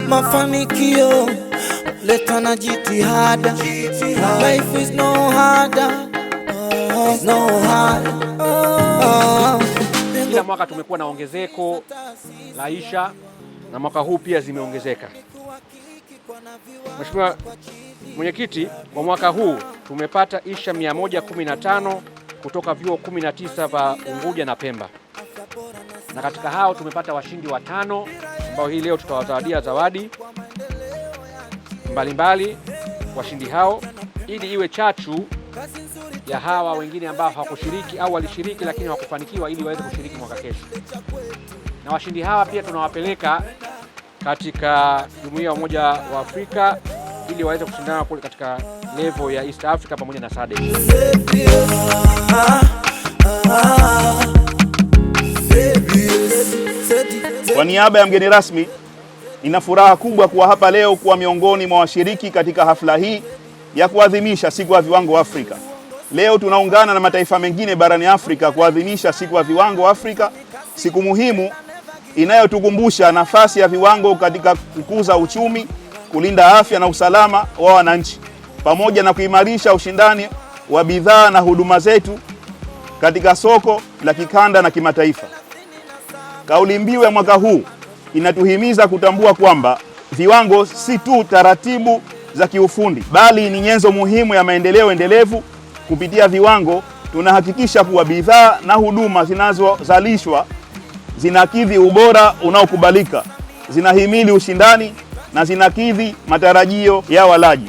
mafanikio leta na jitihada. Life is no harder, it's no harder. Kila mwaka tumekuwa na ongezeko la insha na mwaka huu pia zimeongezeka. Mheshimiwa Mwenyekiti, kwa mwaka huu tumepata insha 115 kutoka vyuo 19 vya Unguja na Pemba. Na katika hao tumepata washindi 5 ambao hii leo tutawazawadia zawadi mbalimbali washindi hao, ili iwe chachu ya hawa wengine ambao hawakushiriki au walishiriki lakini hawakufanikiwa, ili waweze kushiriki mwaka kesho. Na washindi hawa pia tunawapeleka katika Jumuiya ya Umoja wa Afrika ili waweze kushindana kule katika level ya East Africa pamoja na SADC. Kwa niaba ya mgeni rasmi, nina furaha kubwa kuwa hapa leo kuwa miongoni mwa washiriki katika hafla hii ya kuadhimisha siku ya viwango Afrika. Leo tunaungana na mataifa mengine barani Afrika kuadhimisha siku ya viwango Afrika, siku muhimu inayotukumbusha nafasi ya viwango katika kukuza uchumi, kulinda afya na usalama wa wananchi, pamoja na kuimarisha ushindani wa bidhaa na huduma zetu katika soko la kikanda na kimataifa. Kauli mbiu ya mwaka huu inatuhimiza kutambua kwamba viwango si tu taratibu za kiufundi, bali ni nyenzo muhimu ya maendeleo endelevu. Kupitia viwango tunahakikisha kuwa bidhaa na huduma zinazozalishwa zinakidhi ubora unaokubalika, zinahimili ushindani na zinakidhi matarajio ya walaji.